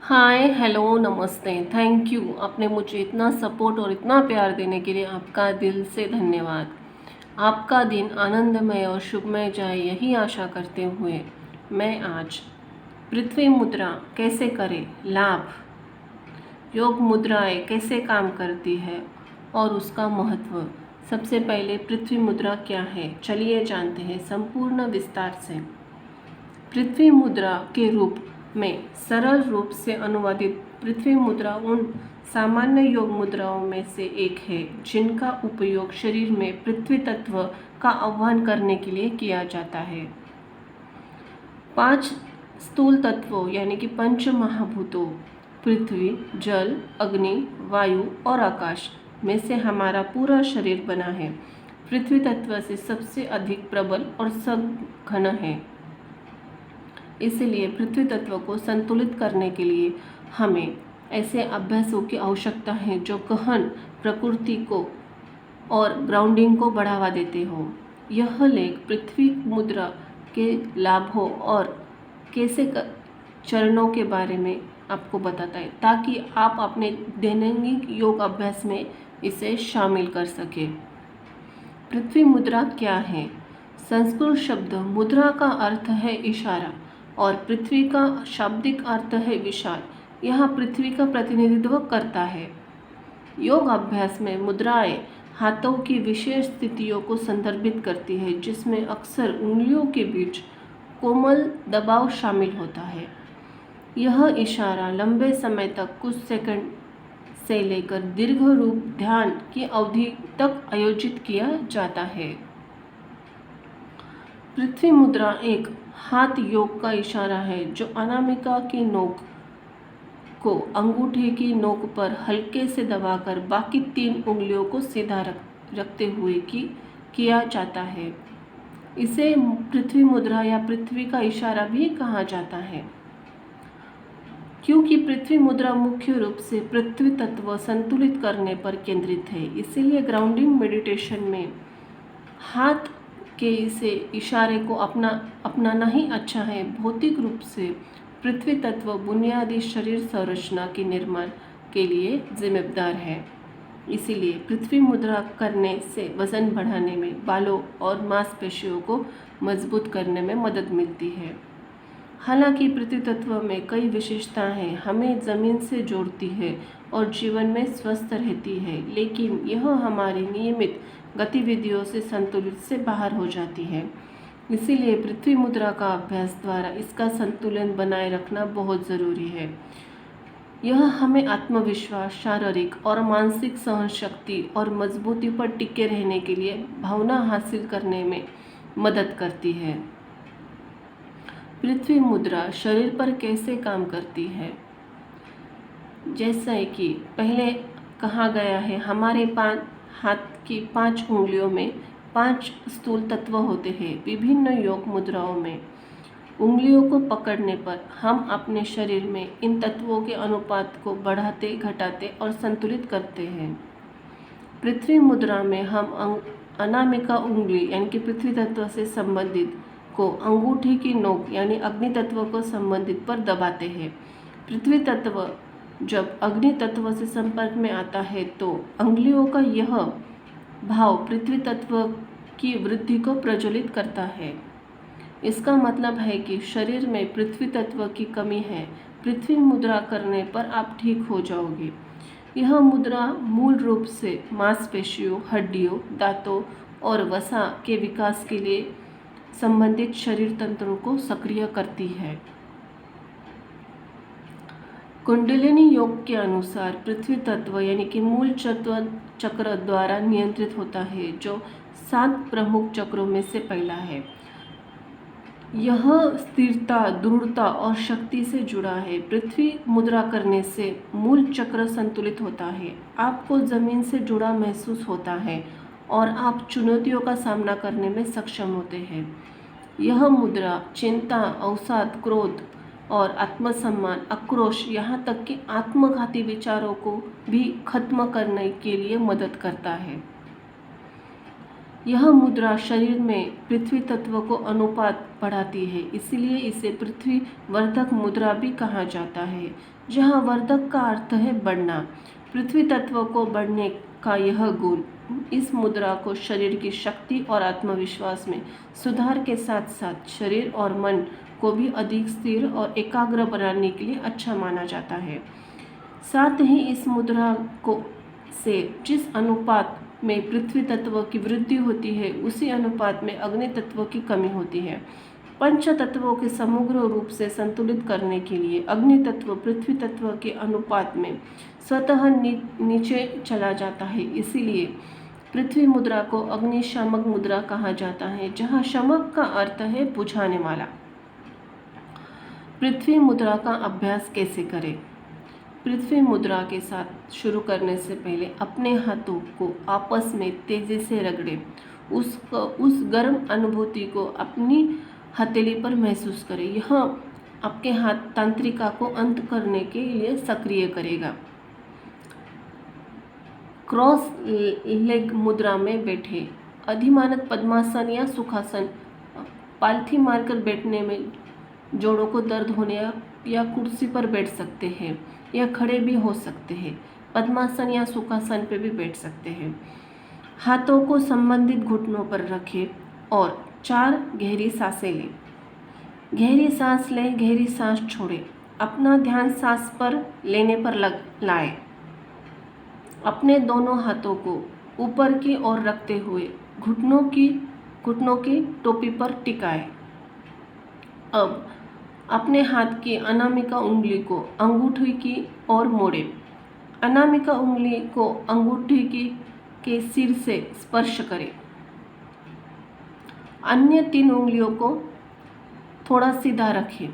Hi hello नमस्ते। Thank you, आपने मुझे इतना सपोर्ट और इतना प्यार देने के लिए आपका दिल से धन्यवाद। आपका दिन आनंदमय और शुभमय जाए, यही आशा करते हुए मैं आज पृथ्वी मुद्रा कैसे करें, लाभ, योग मुद्राएं कैसे काम करती है और उसका महत्व। सबसे पहले पृथ्वी मुद्रा क्या है, चलिए जानते हैं संपूर्ण विस्तार से। पृथ्वी मुद्रा के रूप में सरल रूप से अनुवादित पृथ्वी मुद्रा उन सामान्य योग मुद्राओं में से एक है जिनका उपयोग शरीर में पृथ्वी तत्व का आह्वान करने के लिए किया जाता है। 5 स्थूल तत्वों यानी कि पंच महाभूतों पृथ्वी, जल, अग्नि, वायु और आकाश में से हमारा पूरा शरीर बना है। पृथ्वी तत्व से सबसे अधिक प्रबल और सघन है। इसलिए पृथ्वी तत्व को संतुलित करने के लिए हमें ऐसे अभ्यासों की आवश्यकता है जो गहन प्रकृति को और ग्राउंडिंग को बढ़ावा देते हो। यह लेख पृथ्वी मुद्रा के लाभों और कैसे चरणों के बारे में आपको बताता है ताकि आप अपने दैनिक योग अभ्यास में इसे शामिल कर सकें। पृथ्वी मुद्रा क्या है? संस्कृत शब्द मुद्रा का अर्थ है इशारा और पृथ्वी का शाब्दिक अर्थ है विशाल। यह पृथ्वी का प्रतिनिधित्व करता है। योग अभ्यास में मुद्राएं हाथों की विशेष स्थितियों को संदर्भित करती है जिसमें अक्सर उंगलियों के बीच कोमल दबाव शामिल होता है। यह इशारा लंबे समय तक कुछ सेकंड से लेकर दीर्घ रूप ध्यान की अवधि तक आयोजित किया जाता है। पृथ्वी मुद्रा एक हाथ योग का इशारा है जो अनामिका की नोक को अंगूठे की नोक पर हल्के से दबाकर बाकी 3 उंगलियों को सीधा रखते हुए किया जाता है। इसे पृथ्वी मुद्रा या पृथ्वी का इशारा भी कहा जाता है। क्योंकि पृथ्वी मुद्रा मुख्य रूप से पृथ्वी तत्व संतुलित करने पर केंद्रित है, इसीलिए ग्राउंडिंग मेडिटेशन में हाथ के इसे इशारे को अपनाना ही अच्छा है। भौतिक रूप से पृथ्वी तत्व बुनियादी शरीर संरचना के निर्माण के लिए जिम्मेदार है। इसीलिए पृथ्वी मुद्रा करने से वजन बढ़ाने में, बालों और मांसपेशियों को मजबूत करने में मदद मिलती है। हालांकि पृथ्वी तत्व में कई विशेषताएं हैं, हमें ज़मीन से जोड़ती है और जीवन में स्वस्थ रहती है, लेकिन यह हमारी नियमित गतिविधियों से संतुलित से बाहर हो जाती है। इसीलिए पृथ्वी मुद्रा का अभ्यास द्वारा इसका संतुलन बनाए रखना बहुत ज़रूरी है। यह हमें आत्मविश्वास, शारीरिक और मानसिक सहनशक्ति और मजबूती पर टिके रहने के लिए भावना हासिल करने में मदद करती है। पृथ्वी मुद्रा शरीर पर कैसे काम करती है? जैसा कि पहले कहा गया है, हमारे हाथ की 5 उंगलियों में 5 स्थूल तत्व होते हैं। विभिन्न योग मुद्राओं में उंगलियों को पकड़ने पर हम अपने शरीर में इन तत्वों के अनुपात को बढ़ाते, घटाते और संतुलित करते हैं। पृथ्वी मुद्रा में हम अनामिका उंगली यानी कि पृथ्वी तत्व से संबंधित को अंगूठे की नोक यानी अग्नि तत्व को संबंधित पर दबाते हैं। पृथ्वी तत्व जब अग्नि तत्व से संपर्क में आता है तो अंगुलियों का यह भाव पृथ्वी तत्व की वृद्धि को प्रज्वलित करता है। इसका मतलब है कि शरीर में पृथ्वी तत्व की कमी है। पृथ्वी मुद्रा करने पर आप ठीक हो जाओगे। यह मुद्रा मूल रूप से मांसपेशियों, हड्डियों, दांतों और वसा के विकास के लिए संबंधित शरीर तंत्रों को सक्रिय करती है। कुंडलिनी योग के अनुसार पृथ्वी तत्व यानी कि मूल चक्र द्वारा नियंत्रित होता है जो 7 प्रमुख चक्रों में से पहला है। यह स्थिरता, दृढ़ता और शक्ति से जुड़ा है। पृथ्वी मुद्रा करने से मूल चक्र संतुलित होता है, आपको जमीन से जुड़ा महसूस होता है और आप चुनौतियों का सामना करने में सक्षम होते हैं। यह मुद्रा चिंता, अवसाद, क्रोध और आत्मसम्मान, आक्रोश, यहाँ तक कि आत्मघाती विचारों को भी खत्म करने के लिए मदद करता है। यह मुद्रा शरीर में पृथ्वी तत्व को अनुपात बढ़ाती है, इसलिए इसे पृथ्वी वर्धक मुद्रा भी कहा जाता है, जहाँ वर्धक का अर्थ है बढ़ना। पृथ्वी तत्व को बढ़ने का यह गुण इस मुद्रा को शरीर की शक्ति और आत्मविश्वास में सुधार के साथ साथ शरीर और मन को भी अधिक स्थिर और एकाग्र बनाने के लिए अच्छा माना जाता है। साथ ही इस मुद्रा को से जिस अनुपात में पृथ्वी तत्व की वृद्धि होती है, उसी अनुपात में अग्नि तत्व की कमी होती है। पंच तत्वों के समग्र रूप से संतुलित करने के लिए अग्नि तत्व पृथ्वी तत्व के अनुपात में स्वतः नीचे चला जाता है, इसीलिए पृथ्वी मुद्रा को अग्निशामक मुद्रा कहा जाता है, जहाँ शमक का अर्थ है बुझाने वाला। पृथ्वी मुद्रा का अभ्यास कैसे करें? पृथ्वी मुद्रा के साथ शुरू करने से पहले अपने हाथों को आपस में तेजी से रगड़ें। उस गर्म अनुभूति को अपनी हथेली पर महसूस करें। यह आपके हाथ तंत्रिका को अंत करने के लिए सक्रिय करेगा। क्रॉस लेग मुद्रा में बैठे। अधिमानत पद्मासन या सुखासन। पालथी मारकर बैठने में जोड़ों को दर्द होने या कुर्सी पर बैठ सकते हैं या खड़े भी हो सकते हैं। पद्मासन या सुखासन पे भी बैठ सकते हैं। हाथों को संबंधित घुटनों पर रखें और 4 गहरी सांसें लें। गहरी सांस लें, गहरी सांस छोड़ें। अपना ध्यान सांस पर लेने पर लाएं। अपने दोनों हाथों को ऊपर की ओर रखते हुए घुटनों की टोपी पर टिकाएं। अब अपने हाथ की अनामिका उंगली को अंगूठी की ओर मोड़ें। अनामिका उंगली को अंगूठी के सिर से स्पर्श करें। अन्य 3 उंगलियों को थोड़ा सीधा रखें।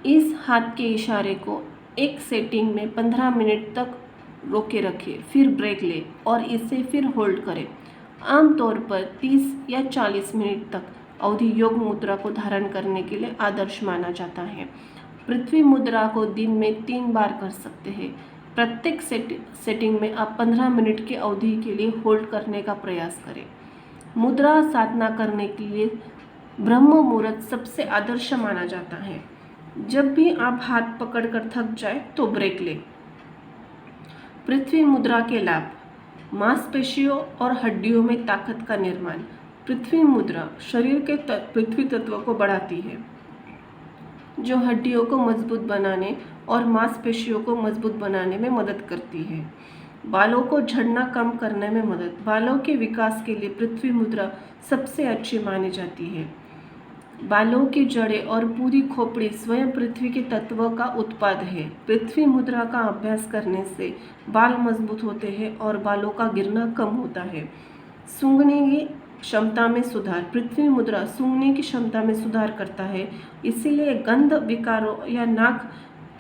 इस हाथ के इशारे को एक सेटिंग में 15 मिनट तक रोके रखें, फिर ब्रेक लें और इसे फिर होल्ड करें। आमतौर पर 30 या 40 मिनट तक अवधि योग मुद्रा को धारण करने के लिए आदर्श माना जाता है। पृथ्वी मुद्रा को दिन में 3 बार कर सकते हैं। प्रत्येक सेटिंग में आप 15 मिनट की अवधि के लिए होल्ड करने का प्रयास करें। मुद्रा साधना करने के लिए ब्रह्म मुहूर्त सबसे आदर्श माना जाता है। जब भी आप हाथ पकड़कर थक जाए तो ब्रेक लें। पृथ्वी मुद्रा के लाभ। मांसपेशियों और हड्डियों में ताकत का निर्माण। पृथ्वी मुद्रा शरीर के पृथ्वी तत्व को बढ़ाती है, जो हड्डियों को मजबूत बनाने और मांसपेशियों को मजबूत बनाने में मदद करती है। बालों को झड़ना कम करने में मदद। बालों के विकास के लिए पृथ्वी मुद्रा सबसे अच्छी मानी जाती है। बालों की जड़ें और पूरी खोपड़ी स्वयं पृथ्वी के तत्व का उत्पाद है। पृथ्वी मुद्रा का अभ्यास करने से बाल मजबूत होते हैं और बालों का गिरना कम होता है। सूंघने की क्षमता में सुधार। पृथ्वी मुद्रा सूंघने की क्षमता में सुधार करता है, इसीलिए गंध विकारों या नाक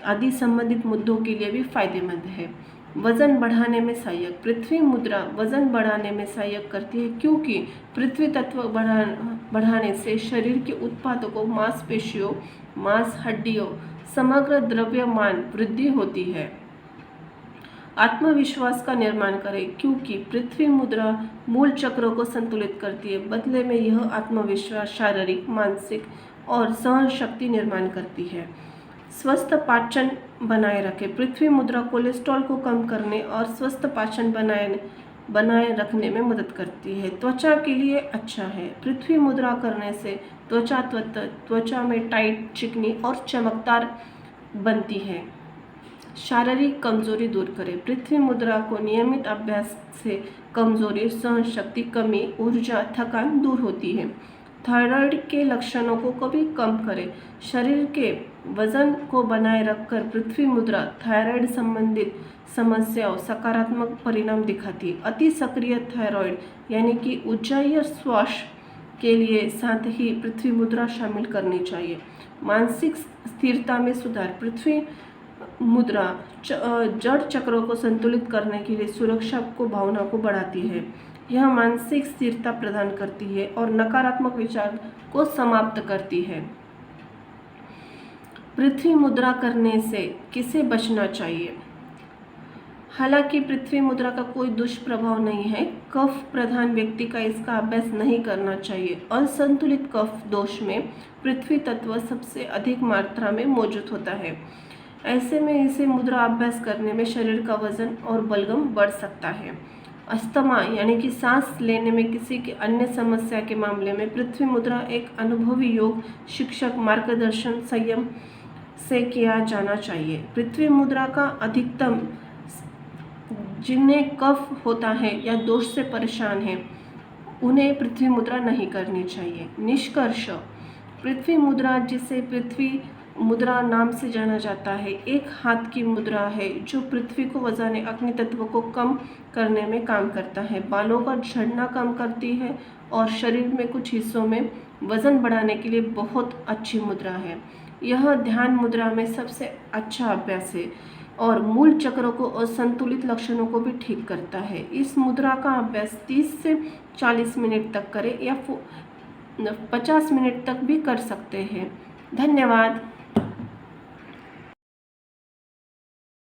आदि संबंधित मुद्दों के लिए भी फायदेमंद है। वजन बढ़ाने में सहायक। पृथ्वी मुद्रा वजन बढ़ाने में सहायक करती है, क्योंकि पृथ्वी तत्व बढ़ाने से शरीर के उत्पादों को मांसपेशियों, मांस, हड्डियों, समग्र द्रव्यमान वृद्धि होती है। आत्मविश्वास का निर्माण करें, क्योंकि पृथ्वी मुद्रा मूल चक्रों को संतुलित करती है। बदले में यह आत्मविश्वास, शारीरिक, मानसिक और सहन शक्ति निर्माण करती है। स्वस्थ पाचन बनाए रखें। पृथ्वी मुद्रा कोलेस्ट्रॉल को कम करने और स्वस्थ पाचन बनाए रखने में मदद करती है। त्वचा के लिए अच्छा है। पृथ्वी मुद्रा करने से त्वचा में टाइट, चिकनी और चमकदार बनती है। शारीरिक कमजोरी दूर करें। पृथ्वी मुद्रा को नियमित अभ्यास से कमजोरी, सहन शक्ति कमी, ऊर्जा, थकान दूर होती है। थायराइड के लक्षणों को कभी कम करें। शरीर के वजन को बनाए रखकर पृथ्वी मुद्रा थायराइड संबंधित समस्याओं सकारात्मक परिणाम दिखाती है। अति सक्रिय थायराइड यानी कि उच्चाई श्वास के लिए साथ ही पृथ्वी मुद्रा शामिल करनी चाहिए। मानसिक स्थिरता में सुधार। पृथ्वी मुद्रा जड़ चक्रों को संतुलित करने के लिए सुरक्षा को भावना को बढ़ाती है। यह मानसिक स्थिरता प्रदान करती है और नकारात्मक विचार को समाप्त करती है। पृथ्वी मुद्रा करने से किसे बचना चाहिए? हालांकि पृथ्वी मुद्रा का कोई दुष्प्रभाव नहीं है। कफ प्रधान व्यक्ति का इसका अभ्यास नहीं करना चाहिए। असंतुलित कफ दोष में पृथ्वी तत्व सबसे अधिक मात्रा में मौजूद होता है। ऐसे में इसे मुद्रा अभ्यास करने में शरीर का वजन और बलगम बढ़ सकता है। अस्थमा यानी कि सांस लेने में किसी की अन्य समस्या के मामले में पृथ्वी मुद्रा एक अनुभवी योग शिक्षक मार्गदर्शन संयम से किया जाना चाहिए। पृथ्वी मुद्रा का अधिकतम जिन्हें कफ होता है या दोष से परेशान हैं उन्हें पृथ्वी मुद्रा नहीं करनी चाहिए। निष्कर्ष, पृथ्वी मुद्रा, जिसे पृथ्वी मुद्रा नाम से जाना जाता है, एक हाथ की मुद्रा है जो पृथ्वी को वजाने अग्नि तत्व को कम करने में काम करता है, बालों का झड़ना कम करती है और शरीर में कुछ हिस्सों में वजन बढ़ाने के लिए बहुत अच्छी मुद्रा है। यह ध्यान मुद्रा में सबसे अच्छा अभ्यास है और मूल चक्रों को और संतुलित लक्षणों को भी ठीक करता है। इस मुद्रा का अभ्यास 30 से 40 मिनट तक करें या 50 मिनट तक भी कर सकते हैं। धन्यवाद।